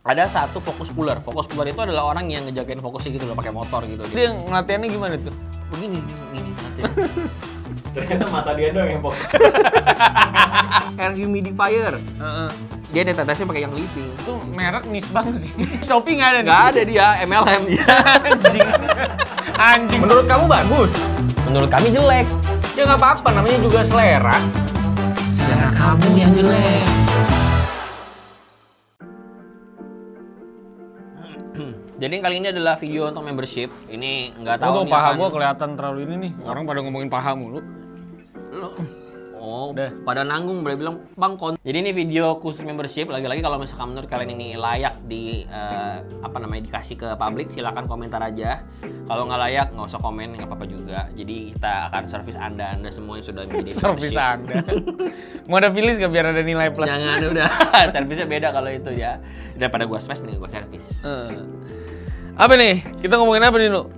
Ada satu fokus puller. Fokus puller itu adalah orang yang ngejagain fokusnya gitu loh, pakai motor gitu. Dia latihannya gimana tuh? Begini latihan. Ternyata mata dia doang yang fokus. Air humidifier. Dia ada tetesnya pakai yang living. Itu merek nis banget nih. Shopee nggak ada nih? Nggak ada dia, MLM dia. Anjing. Menurut kamu bagus? Menurut kami jelek. Ya nggak apa-apa, namanya juga selera. Selera kamu yang jelek. Jadi kali ini adalah video untuk membership. Ini nggak tahu nih. Paha gua kelihatan terlalu ini nih. Orang pada ngomongin paha mulu. Oh, udah pada nanggung, boleh bilang bang Jadi ini video khusus membership. Lagi-lagi kalau misalkan menurut kalian ini layak dikasih ke publik, silakan komentar aja. Kalau nggak layak nggak usah komen, nggak apa-apa juga. Jadi kita akan servis anda semua yang sudah menjadi servis anda. Mau ada pilih nggak biar ada nilai plus? Jangan udah, servisnya beda kalau itu ya. Daripada gua smash mending gua servis. Apa nih? Kita ngomongin apa nih, lu?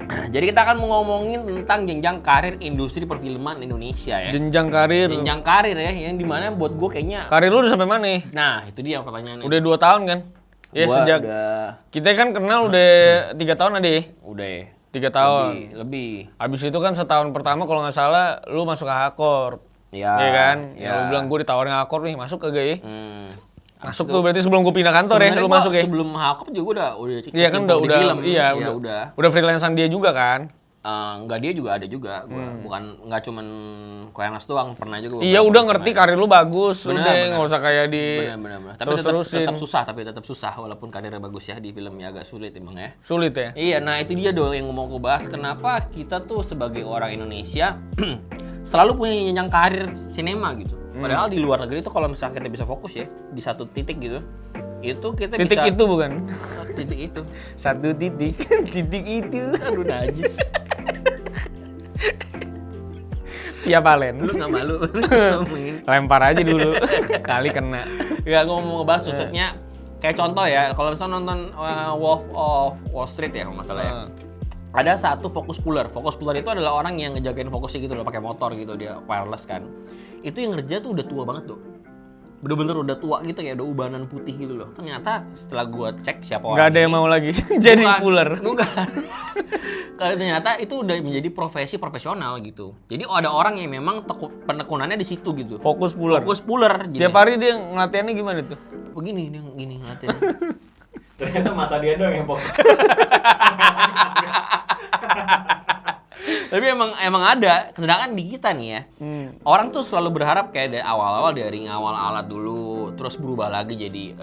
Jadi kita akan mau ngomongin tentang jenjang karir industri perfilman Indonesia ya. Jenjang karir. Jenjang karir ya, yang dimana buat gue kayaknya. Karir lu udah sampai mana? Nah, itu dia pertanyaannya. Udah 2 tahun kan? Ya Gua sejak udah... kita kan kenal udah 3 tahun ada ya? Udah. 3 tahun. Lebih. Abis itu kan setahun pertama kalau nggak salah lu masuk ke Hakor. Ya. Iya kan? Ya. Ya, lu bilang gue ditawarin Hakor nih, masuk kagak ya? Masuk Abis tuh berarti sebelum gue pindah kantor ya, lu masuk ya? Sebelum Hakop juga udah Iya kan udah film. Iya, udah freelancean dia juga kan? Enggak, dia juga ada juga. Bukan enggak cuman Koyanas doang, pernah juga. Iya udah ngerti karir lu bagus, bener, udah bener. nggak usah kayak di Bener. Tapi terus-terusin. tetap susah walaupun karirnya bagus ya, di filmnya agak sulit emang ya. Sulit ya? Iya, nah itu dia dong yang mau gue bahas. Kenapa kita tuh sebagai orang Indonesia selalu punya jenjang karir sinema gitu. Padahal di luar negeri tuh kalau misalnya kita bisa fokus ya di satu titik gitu, itu kita titik bisa... itu bukan? Titik itu. Satu titik. Titik itu. Aduh najis. Iya Palen. Lu nggak malu ngomongin. Lempar aja dulu. Kali kena. Ya gue mau ngebahas maksudnya kayak contoh ya, kalau misalnya nonton Wolf of Wall Street ya kalau nggak salah ya. Ada satu fokus puller. Fokus puller itu adalah orang yang ngejagain fokusnya gitu loh, pakai motor gitu, dia wireless kan. Itu yang ngerja tuh udah tua banget tuh. Bener-bener udah tua gitu, kayak udah ubanan putih gitu loh. Ternyata setelah gua cek siapa orang Gak ada yang mau lagi jadi puller. Bukan. Kalau ternyata itu udah menjadi profesi profesional gitu. Jadi ada orang yang memang penekunannya di situ gitu. Fokus puller. Fokus puller. Tiap hari dia ngelatihannya gimana tuh? Begini dia gini latihan. Ternyata mata dia doang yang fokus. Tapi emang ada. Sedangkan di kita nih ya, orang tuh selalu berharap kayak dari awal-awal, dari ngawal alat dulu, terus berubah lagi jadi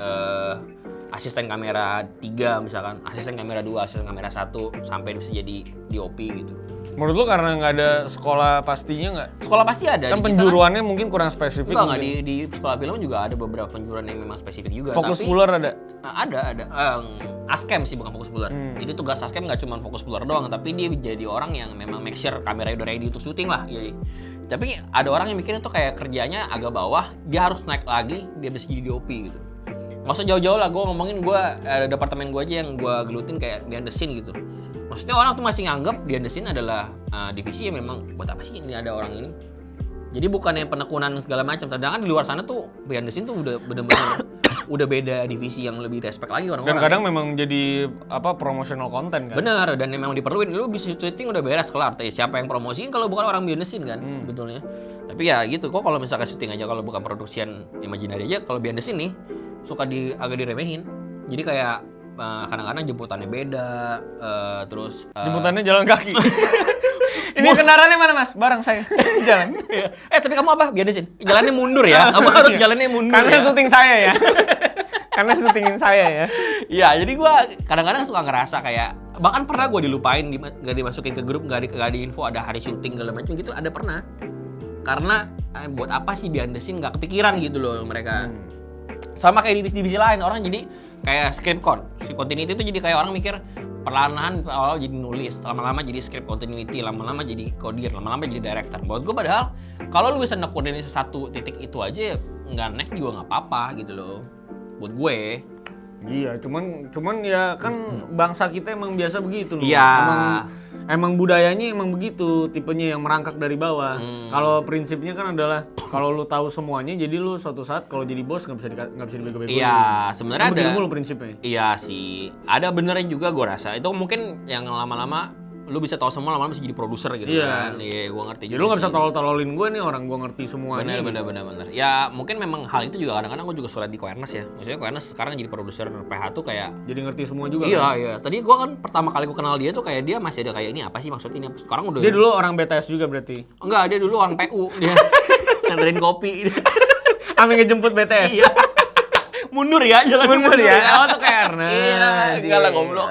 asisten kamera 3 misalkan, asisten kamera 2, asisten kamera 1, sampai bisa jadi DOP gitu. Menurut lu karena nggak ada sekolah pastinya nggak? Sekolah pasti ada. Kan penjuruannya mungkin kurang spesifik. Enggak, di sekolah film juga ada beberapa penjuruan yang memang spesifik juga. Fokus tapi, puller ada? Ada. Askem sih, bukan fokus puller. Jadi tugas Askem nggak cuma fokus puller doang, tapi dia jadi orang yang memang make sure kameranya udah ready untuk syuting lah. Jadi, tapi ada orang yang mikirnya tuh kayak kerjanya agak bawah, dia harus naik lagi biar bisa jadi DOP gitu. Nggak usah jauh-jauh lah, gue ngomongin departemen gue aja yang gue gelutin kayak behind the scene gitu. Maksudnya orang tuh masih nganggep behind the scene adalah divisi yang memang buat apa sih ini ada orang ini. Jadi bukan yang penekunan segala macam. Sedangkan di luar sana tuh behind the scene tuh udah bener-bener udah beda divisi yang lebih respect lagi orang-orang. Dan kadang memang jadi promotional content kan? Bener, dan memang diperluin. Lu bisa syuting udah beres kelar. Siapa yang promosiin kalau bukan orang behind the scene kan? Betulnya. Tapi ya gitu kok, kalau misalkan syuting aja kalau bukan produksian imaginary aja, kalau behind the scene nih suka agak diremehin. Jadi kayak kadang-kadang jemputannya beda, terus jemputannya jalan kaki. Ini kendaraannya mana mas? Bareng saya jalan. Tapi kamu apa? Behind the scene. Jalannya mundur ya. Kamu harus jalannya mundur. Karena ya? syuting saya ya. Karena syutingin saya ya. Iya, jadi gue kadang-kadang suka ngerasa kayak, bahkan pernah gue dilupain, gak dimasukin ke grup, gak di info ada hari syuting segala macam gitu, ada pernah. Karena buat apa sih behind the scene, gak kepikiran gitu loh mereka. Sama kayak divisi-divisi lain, orang jadi kayak script continuity itu jadi kayak orang mikir perlahan-lahan awal jadi nulis, lama-lama jadi script continuity, lama-lama jadi coder, lama-lama jadi director. Buat gue padahal kalau lu bisa nekunin satu titik itu aja nggak naik juga nggak apa-apa gitu loh. Buat gue Iya, cuman ya kan bangsa kita emang biasa begitu loh. Iya. Emang budayanya emang begitu, tipenya yang merangkak dari bawah. Kalau prinsipnya kan adalah kalau lu tahu semuanya, jadi lu suatu saat kalau jadi bos nggak bisa dibego-begoin. Iya, sebenarnya ada. Begitu mulu prinsipnya. Iya sih, ada benernya juga gue rasa. Itu mungkin yang lama-lama lu bisa tahu semua, lama-lama bisa jadi produser gitu Iya. kan. Iya, gue ngerti. Jadi lu nggak bisa tolol-tololin gue nih, orang gue ngerti semuanya. Bener. Ya mungkin memang hal itu juga kadang-kadang gue juga sulit di Koernes ya. Maksudnya Koernes sekarang jadi produser PH tuh kayak Jadi ngerti semua juga. iya, kan? iya. Tadi gue kan pertama kali gue kenal dia tuh kayak dia masih ada kayak ini apa sih maksudnya ini. Sekarang udah Dia dulu orang BTS juga berarti. enggak, dia dulu orang PU dia. Nganterin kopi. Ame ngejemput BTS. Iya. Mundur ya, jalan Mundur ya. Oh tuh kayak Ernest. Iya, enggak lah goblok.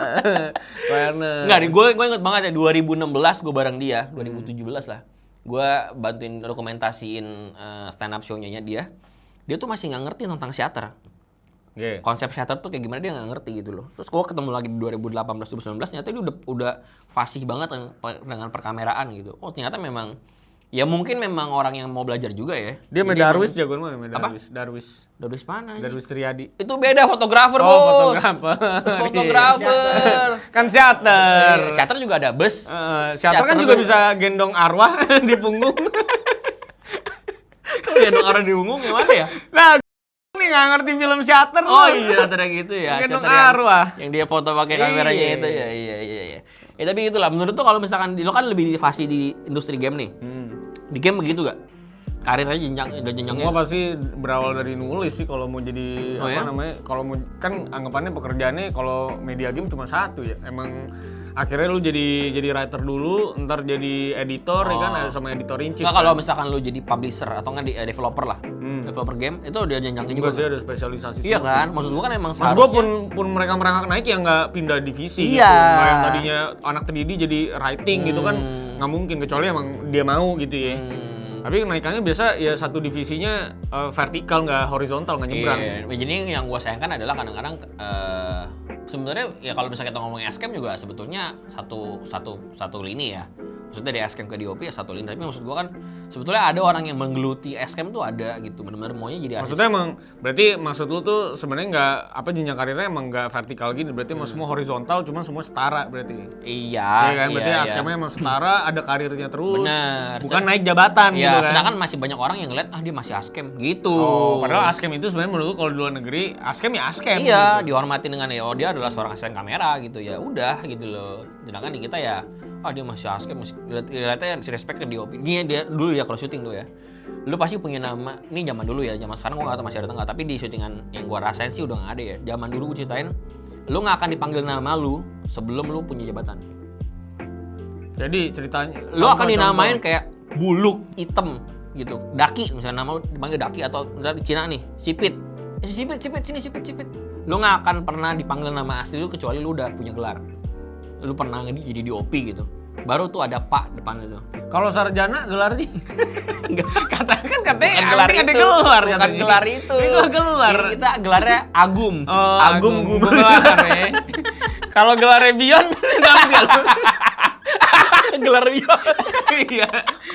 Ernest. Enggak, gue inget banget ya 2016 gue bareng dia, 2017 lah. Gue bantuin dokumentasiin stand up show-nya dia. Dia tuh masih nggak ngerti tentang theater. Oke. Konsep theater tuh kayak gimana dia nggak ngerti gitu loh. Terus gue ketemu lagi di 2018 2019 ternyata dia udah fasih banget dengan perkameraan gitu. Oh, ternyata memang ya mungkin memang orang yang mau belajar juga ya. Dia Jadi Darwis jagoan mana? Apa? Darwis. Darwis mana? Darwis Triadi. Itu beda fotografer, Oh, Bos. fotografer. Fotografer. Kan theater. Theater juga ada bus. Theater kan juga bisa gendong arwah di punggung. Gendong orang di punggung gimana ya? Nah, ini nggak ngerti film theater. Oh iya, theater yang gitu ya. Gendong Theater arwah. yang dia foto pakai kameranya Iya. itu ya. Iya. Ya tapi itulah menurut tuh kalau misalkan lo kan lebih fasih di industri game nih. Di game begitu gak? Karirnya jenjangnya. Semua pasti berawal dari nulis sih kalau mau jadi Oh, apa ya? namanya? Kalau mau kan anggapannya pekerjaannya kalau media game cuma satu ya. Emang akhirnya lu jadi writer dulu, ntar jadi editor ya kan, ada sama editor in chief. Nggak, kalau misalkan lo jadi publisher atau nggak developer lah. Developer game itu udah jenjangnya juga. juga sih ada spesialisasi. Iya semua kan? sih. Maksud gua kan emang Maksud gua seharusnya- pun mereka merangkak naik ya nggak pindah divisi Iya. gitu. Nggak yang tadinya anak 3D jadi writing gitu kan nggak mungkin kecuali emang dia mau gitu ya. Tapi kenaikannya biasa ya satu divisinya vertikal nggak horizontal nggak nyebrang. Iya. Jadi yang gua sayangkan adalah kadang-kadang sebenarnya ya kalau misalnya kita ngomongin Ascam juga sebetulnya satu lini ya. Maksudnya dari Ascam ke DOP ya satu lini. Tapi maksud gua kan sebetulnya ada orang yang menggeluti Ascam tuh ada gitu. Benar-benar maunya jadi artis. Maksudnya emang berarti maksud lu tuh sebenarnya nggak apa jenjang karirnya emang nggak vertikal gitu. Berarti emang semua horizontal cuma semua setara berarti. Iya. Iya kan berarti Ascamnya emang setara ada karirnya terus. Bener. Bukan naik jabatan Iya, gitu kan. sedangkan masih banyak orang yang ngeliat dia masih Ascam gitu. Oh, padahal Ascam itu sebenarnya menurut lu kalau di luar negeri Ascam ya Ascam. Iya, gitu. dihormati dengan ya oh dia adalah seorang asisten kamera gitu ya. Udah gitu loh. Sedangkan di kita ya dia masih Ascam, masih lihatnya si respect ke DOP. Gini dia dulu ya kalau syuting tuh ya. Lu pasti punya nama, ini zaman dulu ya, zaman sekarang gua nggak tahu masih ada atau nggak, tapi di syutingan yang gua rasain sih udah nggak ada ya. Zaman dulu gua ceritain, lu nggak akan dipanggil nama lu sebelum lu punya jabatan. Jadi ceritanya Lu akan dinamain kayak buluk hitam gitu, daki misalnya nama lu dipanggil daki atau misalnya di Cina nih, sipit. Sipit sini sipit. Lu nggak akan pernah dipanggil nama asli lu kecuali lu udah punya gelar. Lu pernah jadi DOP gitu. Baru tuh ada Pak depan itu. Kalau sarjana gelarnya katanya Bukan gelar ada itu. gelar Bukan katanya. gelar itu. Ini gua gelar. Ini kita gelarnya Agum. Oh, Agum gelar ya. Kalau gelarnya Bion dapat enggak lu? Gelar Bion. Iya.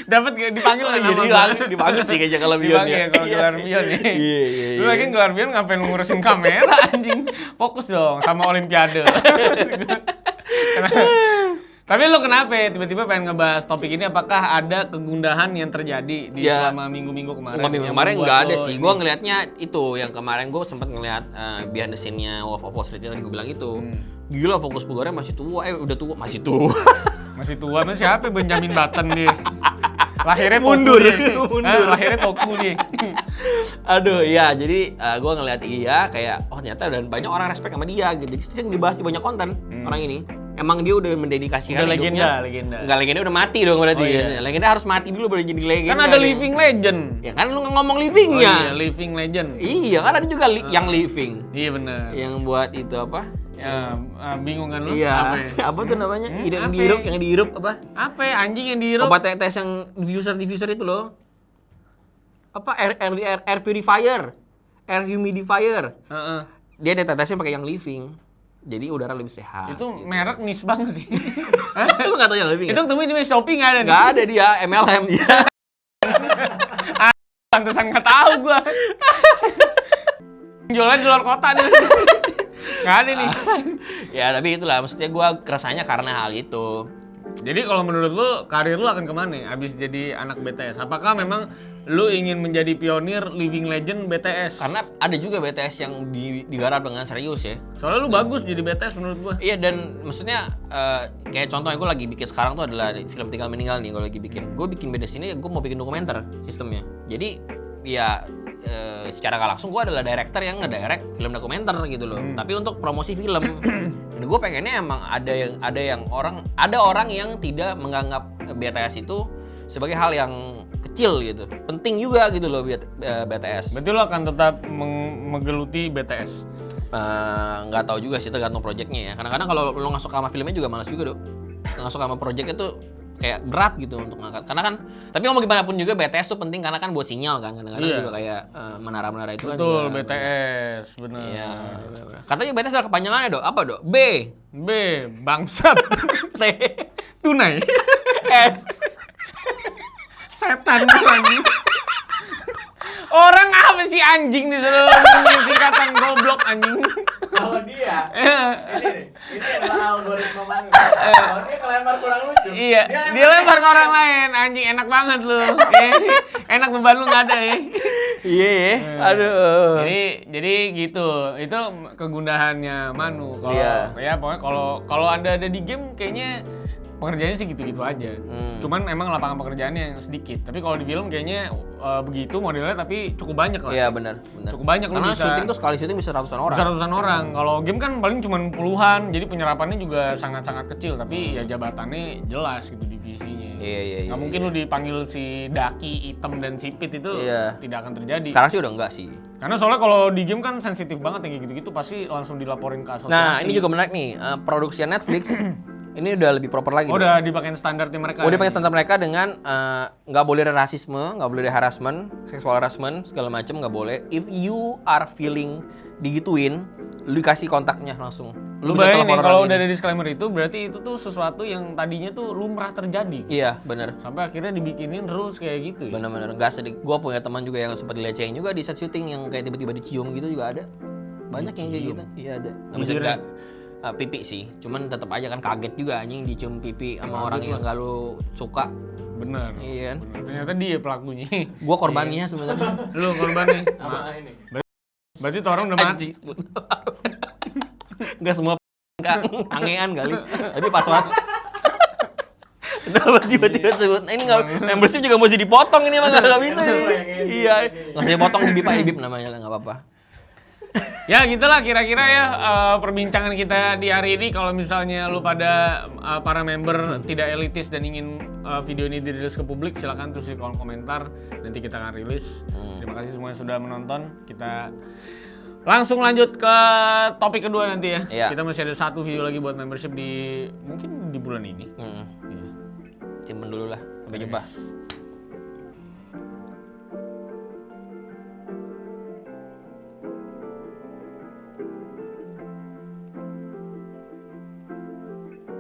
Dapat dipanggil enggak nama Jadi gua? dipanggil sih kayaknya kalau Bion Dipanggil ya. ya kalau gelar Bion ya. Iya. Lu lagi gelar Bion ngapain lu ngurusin kamera anjing? Fokus dong sama olimpiade. Tapi lu kenapa ya tiba-tiba pengen ngebahas topik ini? Apakah ada kegundahan yang terjadi di Ya. selama minggu-minggu kemarin? Minggu yang kemarin membuat nggak ada lo sih. ini? Gue ngelihatnya itu yang kemarin gue sempat ngelihat behind the scene-nya Wolf of Wall Street yang tadi gue bilang itu. Gila fokus followernya masih tua. Udah tua, masih tua. Masih tua, mas siapa? Benjamin Button dia. Lahirnya Mundur, Toku dia. mundur. Lahirnya Toku dia. Aduh, iya. Jadi gue ngeliat kayak ternyata dan banyak orang respect sama dia gitu. Jadi sering dibahas di banyak konten orang ini. Emang dia udah mendedikasikan Udah hidupnya. legenda. Enggak, legenda udah mati dong berarti. Oh, iya. Legenda harus mati dulu baru jadi legenda. Kan ada nih. living legend. Ya kan lu ngomong Oh livingnya. iya, living legend. Iya kan ada juga yang living. Iya benar. Yang buat itu apa? Ya, bingung kan lu? Iya. Apa ya? Apa tuh namanya? Yang apa dihirup, ya? yang dihirup apa? Apa ya? Anjing yang dihirup? Obat tetes yang diffuser itu loh. Apa air purifier, air humidifier. Heeh. Dia ada tetesnya pakai yang living. Jadi udara lebih sehat. Itu merek nis banget sih. Lu nggak tahu yang living? Itu ketemu di Shopee nggak ada nih? Nggak ada dia, MLM dia. Pantesan nggak tahu gua. Jualan di luar kota nih. Nggak ada nih. Ya tapi itulah, maksudnya gue keresahnya karena hal itu. Jadi kalau menurut lu, karir lu akan kemana abis jadi anak BTS? Apakah memang lu ingin menjadi pionir living legend BTS? Karena ada juga BTS yang digarap dengan serius ya. Soalnya lu bagus jadi BTS menurut gua. Iya, dan maksudnya kayak contohnya gue lagi bikin sekarang tuh adalah film Tinggal Meninggal nih, gue lagi bikin. Gue bikin BTS ini, gue mau bikin dokumenter sistemnya. Jadi ya secara gak langsung gue adalah director yang ngedirect film dokumenter gitu loh. Tapi untuk promosi film. Dan gue pengennya emang ada orang yang tidak menganggap BTS itu sebagai hal yang kecil gitu. Penting juga gitu loh BTS. Berarti lu akan tetap menggeluti BTS? Nggak tahu juga sih, tergantung projectnya ya. Kadang-kadang kalau lo nggak suka sama filmnya juga malas juga dong. Nggak suka sama projectnya tuh kayak berat gitu untuk ngangkat. Karena kan, tapi mau gimana pun juga BTS tuh penting karena kan buat sinyal kan. Kadang-kadang juga kayak menara-menara itu. Betul, kan juga, BTS, bener. Iya. Katanya BTS ada kepanjangannya dong. Apa dong? B. Bangsat. T. Tunai. S. Setan anjing. Orang apa sih anjing disuruh ngomongin singkatan goblok anjing. Kalau dia, ini adalah algoritma Manu. Kalau dia kelempar kurang lucu. Iya, dia lempar ke orang lain. Anjing enak banget lu. Enak beban lu nggak ada ya. Iya ya. Aduh. Jadi gitu. Itu kegundahannya Manu. Kalau ya pokoknya kalau Anda ada di game kayaknya pekerjaannya sih gitu-gitu aja. Cuman emang lapangan pekerjaannya yang sedikit. Tapi kalau di film kayaknya begitu modelnya tapi cukup banyak lah. Iya benar. Cukup banyak. Karena lu bisa syuting tuh sekali syuting bisa ratusan orang. bisa ratusan orang. Kalau game kan paling cuma puluhan. Jadi penyerapannya juga sangat-sangat kecil. Tapi ya jabatannya jelas gitu divisinya. Iya. Nggak mungkin lu dipanggil si Daki, Item, dan Sipit itu tidak akan terjadi. Sekarang sih udah enggak sih. Karena soalnya kalau di game kan sensitif banget yang gitu-gitu pasti langsung dilaporin ke asosiasi. Nah ini juga menarik nih, produksinya Netflix ini udah lebih proper lagi. Udah dipakein standarnya mereka. Udah pakai standar mereka dengan nggak boleh ada rasisme, nggak boleh ada harassment, seksual harassment segala macam nggak boleh. If you are feeling digituin, lu dikasih kontaknya langsung. Lu bayangin nih kalau udah ada disclaimer itu berarti itu tuh sesuatu yang tadinya tuh lumrah terjadi. Iya benar. Sampai akhirnya dibikinin rules kayak gitu. Ya? Benar-benar nggak sedih. Gua punya teman juga yang sempat dilecehin juga di set syuting yang kayak tiba-tiba dicium gitu juga ada. Banyak yang kayak gitu. Iya ada. Nggak bisa nggak pipi sih, cuman tetap aja kan kaget juga anjing dicium pipi sama orang yang nggak lu suka. Bener. Iya kan? Bener. Ternyata dia pelakunya. Gua korbannya sebenarnya. Lu korbannya. Ini. Berarti tuh orang udah mati. Nggak semua angean kali. Tapi pas waktu kenapa tiba-tiba sebut ini nggak membership juga mesti dipotong ini emang nggak bisa nih. Iya nggak usah dipotong di bip namanya lah nggak apa-apa. Ya gitulah kira-kira ya perbincangan kita di hari ini. Kalau misalnya lu pada para member tidak elitis dan ingin video ini dirilis ke publik, silakan tulis di kolom komentar, nanti kita akan rilis. Terima kasih semuanya sudah menonton. Kita langsung lanjut ke topik kedua nanti ya. Iya. Kita masih ada satu video lagi buat membership mungkin di bulan ini. Simpen dulu lah, sampai jumpa.